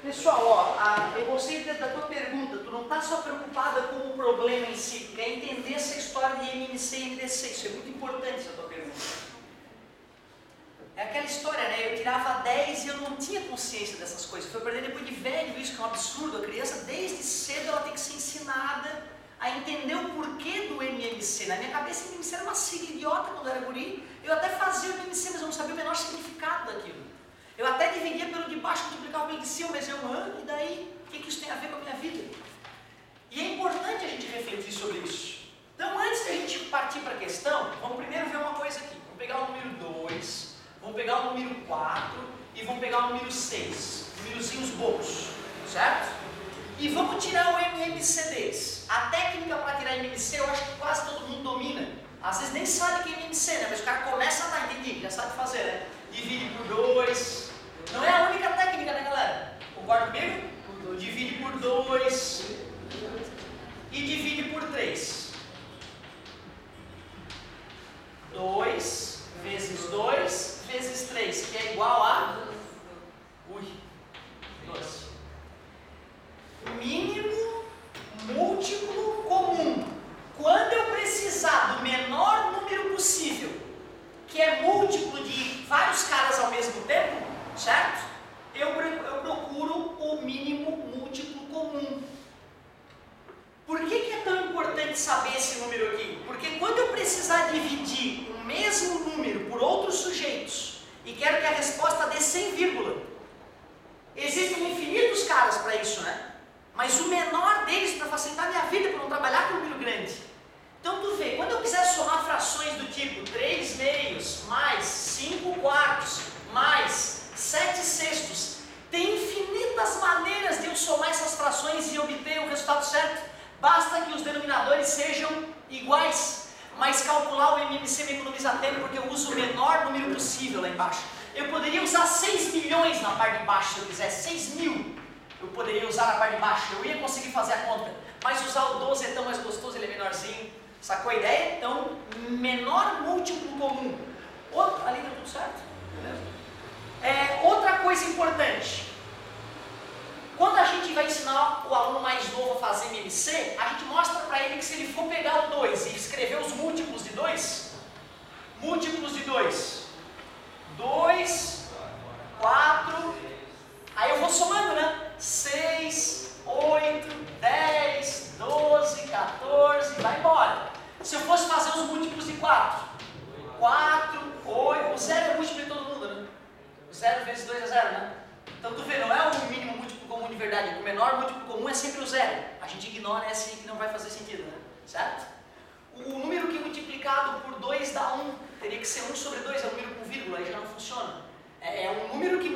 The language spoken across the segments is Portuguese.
Pessoal, ó, eu gostei da tua pergunta. Tu não está só preocupada com o problema em si, tu quer entender essa história de MMC e MDC. Isso é muito importante, essa tua pergunta. É aquela história, né? Eu tirava 10 e eu não tinha consciência dessas coisas. Foi aprendendo depois de velho isso, que é um absurdo. A criança, desde cedo, ela tem que ser ensinada a entender o porquê do MMC. Na minha cabeça, MMC era uma sigla idiota quando eu era guri. Eu até fazia o MMC, mas eu não sabia o menor significado daquilo. Eu até dividia pelo de baixo, multiplicava pelo de cima, mas eu amo, e daí? O que isso tem a ver com a minha vida? E é importante a gente refletir sobre isso. Então, antes de a gente partir para a questão, vamos primeiro ver uma coisa aqui. Vamos pegar o número 2, vamos pegar o número 4 e vamos pegar o número 6. Númerozinhos bobos, certo? E vamos tirar o MMC deles. A técnica para tirar MMC eu acho que quase todo mundo domina. Às vezes nem sabe o que é MMC, né? Mas o cara começa a dar, entendi, já sabe fazer, né? Divide por 2. Não é a única técnica, né, galera? Concorda comigo? Divide por 2 e divide por 3. 2 vezes 2 vezes 3, que é igual a 2. Mínimo múltiplo comum. Quando eu precisar do menor número possível, que é múltiplo de vários caras ao mesmo tempo, certo? Eu procuro o mínimo múltiplo comum. Por que é tão importante saber esse número aqui? Porque quando eu precisar dividir o mesmo número por outros sujeitos e quero que a resposta dê 100 vírgula, existem infinitos caras para isso, né? Mas o menor deles, para facilitar a minha vida, para não trabalhar com um número grande. Então tu vê, quando eu quiser somar frações do tipo 3 meios mais 5 quartos mais 7 sextos, tem infinitas maneiras de eu somar essas frações e obter o resultado certo. Basta que os denominadores sejam iguais. Mas calcular o MMC me economiza tempo porque eu uso o menor número possível lá embaixo. Eu poderia usar 6 milhões na parte de baixo se eu quisesse, 6 mil. Eu poderia usar na parte de baixo, eu ia conseguir fazer a conta. Mas usar o 12 é tão mais gostoso, ele é menorzinho. Sacou a ideia? Então, menor múltiplo comum. Ali está tudo certo? Beleza? Outra coisa importante. Quando a gente vai ensinar o aluno mais novo a fazer MMC, a gente mostra para ele que se ele for pegar o 2 e escrever os múltiplos de 2, 2, 4, aí eu vou somando, né? 6, 8, 10, 12, 14, vai embora. Se eu fosse fazer os múltiplos de 4, 8, o 0 é múltiplo de todo mundo, né? O 0 vezes 2 é 0, né? Então tu vê, não é o mínimo múltiplo comum de verdade, o menor múltiplo comum é sempre o 0. A gente ignora esse aí que não vai fazer sentido, né? Certo? O número que multiplicado por 2 dá 1, teria que ser 1 sobre 2, é um número com vírgula, aí já não funciona. É um número que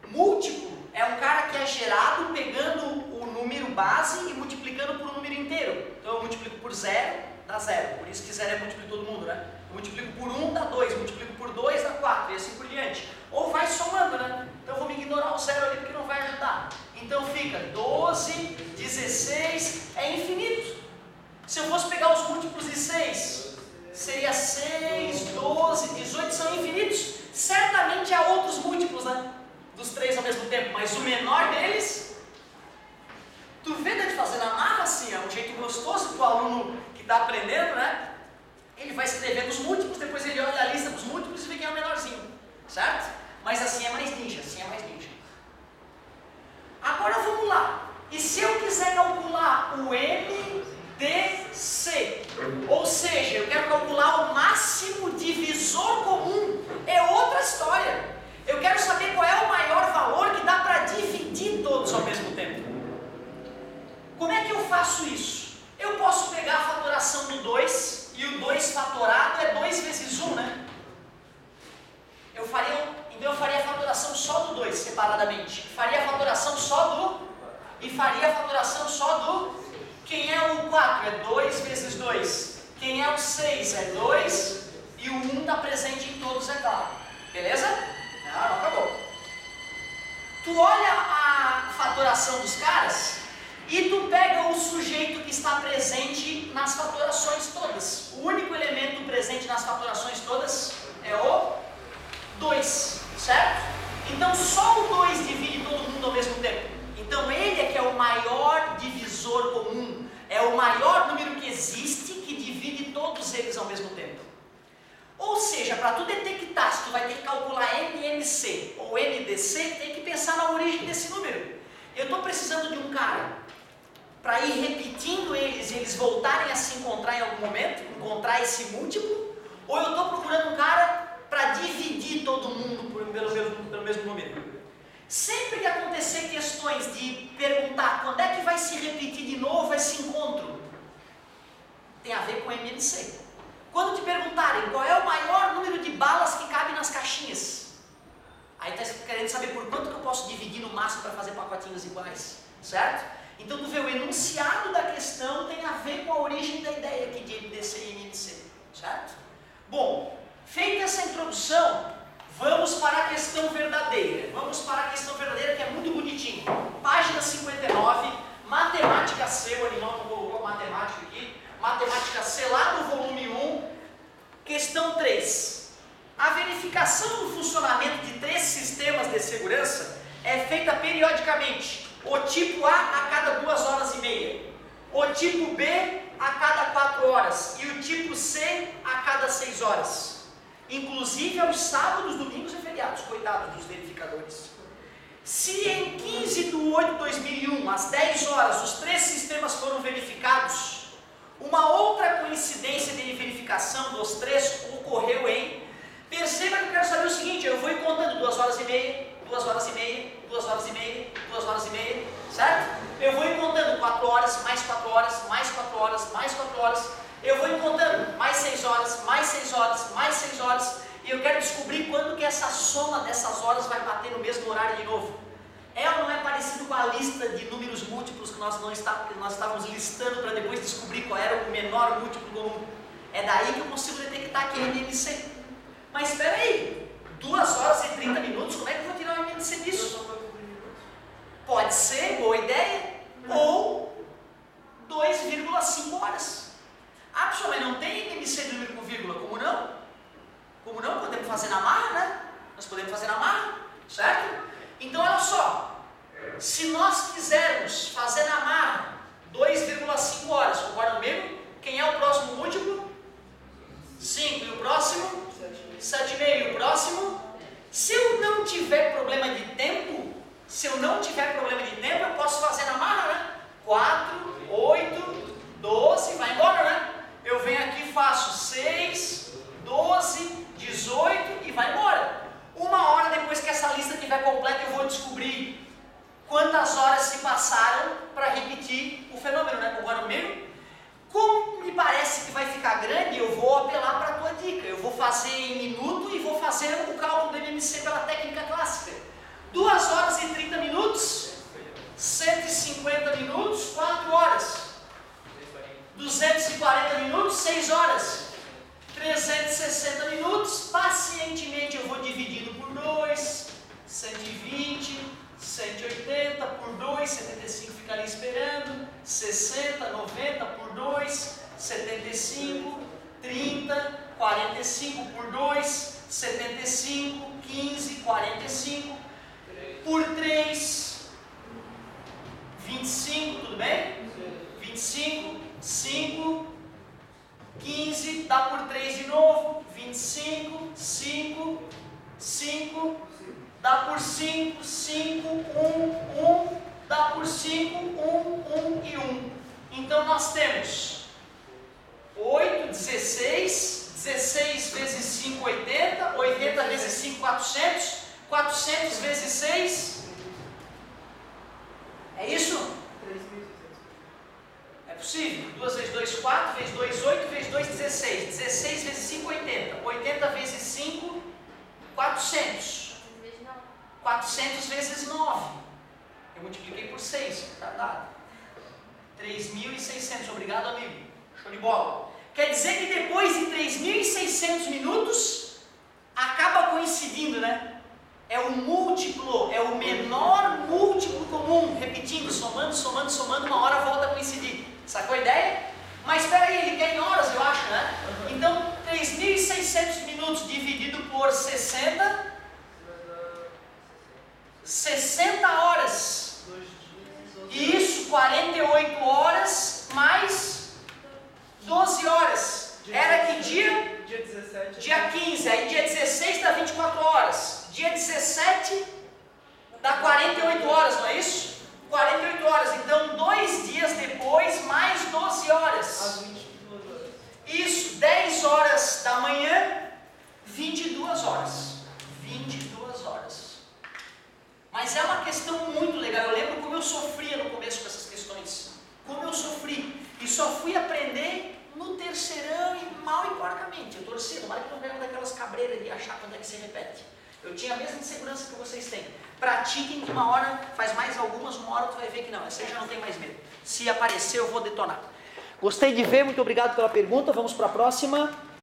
múltiplo é um cara que é gerado pegando o número base e multiplicando por um número inteiro. Então eu multiplico por 0, dá 0. Por isso que 0 é múltiplo de todo mundo, né? Eu multiplico por 1, dá 2. Multiplico por 2, dá 4. E assim por diante. Ou vai somando, né? Então eu vou me ignorar o 0 ali porque não vai ajudar. Então fica 12, 16, é infinito. Se eu fosse pegar os múltiplos de 6, seria 6, 12, 18, são infinitos. Certamente há outros múltiplos, né? Dos 3 ao mesmo tempo, mas o menor deles, tu vê de fazer na marra assim, é um jeito gostoso para o aluno que está aprendendo, né? Ele vai escrevendo os múltiplos, depois ele olha a lista dos múltiplos e vê quem é o menorzinho, certo? Mas assim é mais ninja, assim é mais ninja. Agora vamos lá, e se eu quiser calcular o MDC, ou seja, eu quero calcular o máximo divisor comum, é outra história. Eu quero saber qual é o maior valor que dá para dividir todos ao mesmo tempo. Como é que eu faço isso? Eu posso pegar a fatoração do 2, e o 2 fatorado é 2 vezes 1, né? Então eu faria a fatoração só do 2, separadamente. Faria a fatoração só do... E faria a fatoração só do... Quem é o 4? É 2 vezes 2. Quem é o 6? É 2. E o 1 está presente em todos, é claro. Beleza? Não acabou. Tu olha a fatoração dos caras e tu pega o sujeito que está presente nas fatorações todas. O único elemento presente nas fatorações todas é o 2, certo? Então só o 2 divide todo mundo ao ao mesmo tempo. Então ele é que é o maior divisor comum, é o maior número que existe que divide todos eles ao mesmo tempo. Ou seja, para tu detectar se tu vai ter que calcular MMC ou MDC, tem que pensar na origem desse número. Eu estou precisando de um cara para ir repetindo eles e eles voltarem a se encontrar em algum momento, encontrar esse múltiplo, ou eu estou procurando um cara para dividir todo mundo pelo mesmo número. Sempre que acontecer questões de perguntar quando é que vai se repetir de novo esse encontro, tem a ver com MMC. Quando te perguntarem qual é o maior número de balas que cabe nas caixinhas, aí está querendo saber por quanto que eu posso dividir no máximo para fazer pacotinhos iguais, certo? Então tu vê, o enunciado da questão tem a ver com a origem da ideia aqui de MDC e MMC, certo? Bom, feita essa introdução, vamos para a questão verdadeira. Vamos para a questão verdadeira, que é muito bonitinho. Página 59, matemática C, o animal não colocou matemática aqui. Matemática C, lá no volume 1, questão 3. A verificação do funcionamento de 3 sistemas de segurança é feita periodicamente. O tipo A cada 2 horas e meia, o tipo B a cada 4 horas e o tipo C a cada 6 horas. Inclusive aos sábados, domingos e feriados, coitados dos verificadores. Se em 15 de 8 de 2001, às 10 horas, os 3 sistemas foram verificados, uma outra coincidência de verificação dos 3 ocorreu em... Perceba que eu quero saber o seguinte, eu vou ir contando 2 horas e meia, 2 horas e meia, 2 horas e meia, 2 horas e meia, certo? Eu vou ir contando 4 horas, mais 4 horas, mais 4 horas, mais 4 horas. Eu vou ir contando mais 6 horas, mais 6 horas, mais 6 horas. E eu quero descobrir quando que essa soma dessas horas vai bater no mesmo horário de novo. É ou não é parecido com a lista de números múltiplos que nós estávamos listando para depois descobrir qual era o menor múltiplo comum? É daí que eu consigo detectar que é MMC. Mas espera aí, 2 horas e 30 minutos, como é que eu vou tirar o MMC disso? Pode ser, boa ideia, ou 2,5 horas. Ah, pessoal, mas não tem MMC de número com vírgula, como não? Como não? Podemos fazer na marra, né? Nós podemos fazer na marra, certo? Então, olha só, se nós quisermos fazer na marra 2,5 horas, concorda comigo? Quem é o próximo múltiplo? 5. E o próximo? 7,5. E o próximo? Se eu não tiver problema de tempo, eu posso fazer na marra, né? 4, 8, 12, vai embora, né? Eu venho aqui e faço 6, 12, 18 e vai embora. 1 hora depois que essa lista estiver completa, eu vou descobrir quantas horas se passaram para repetir o fenômeno, né? Concorda comigo? Como me parece que vai ficar grande, eu vou apelar para a tua dica. Eu vou fazer em minuto e vou fazer o cálculo do MMC pela técnica clássica. 2 horas e 30 minutos, 150 minutos, 4 horas. 240 minutos, 6 horas. 360 minutos, pacientemente eu vou dividindo por 2, 120, 180 por 2, 75 fica ali esperando, 60, 90 por 2, 75, 30, 45 por 2, 75, 15, 45, por 3, 25, tudo bem? 25, 5, 15, dá por 3 de novo, 25, 5, 5, dá por 5, 5, 1, 1, dá por 5, 1, 1 e 1. Então nós temos 8, 16, 16 vezes 5, 80, 80 vezes 5, 400, 400 vezes 6, é isso? É possível? 2 vezes 2, 4, vezes 2, 8, vezes 2, 16. 16 vezes 5, 80. 80 vezes 5, 400. 400 vezes 9. Eu multipliquei por 6, está dado. 3.600. Obrigado, amigo. Show de bola. Quer dizer que depois de 3.600 minutos, acaba coincidindo, né? É o múltiplo, é o menor múltiplo comum. Repetindo, somando, somando, somando, uma hora volta a coincidir. Sacou a ideia? Mas espera aí, ele quer em horas, eu acho, né? Então, 3.600 minutos dividido por 60, 60 horas. 48 horas, não é isso? 48 horas, então 2 dias depois, mais 12 horas. Às 22 horas. Isso, 10 horas da manhã, 22 horas. 22 horas. Mas é uma questão muito legal. Eu lembro como eu sofria no começo com essas questões. Como eu sofri. E só fui aprender no terceirão e mal e porcamente. Eu torci, tomara que não venha daquelas cabreiras de achar quando é que se repete. Eu tinha a mesma insegurança que vocês têm. Pratiquem que uma hora, faz mais algumas, uma hora tu vai ver que não. Essa aí já não tem mais medo. Se aparecer eu vou detonar. Gostei de ver, muito obrigado pela pergunta. Vamos para a próxima.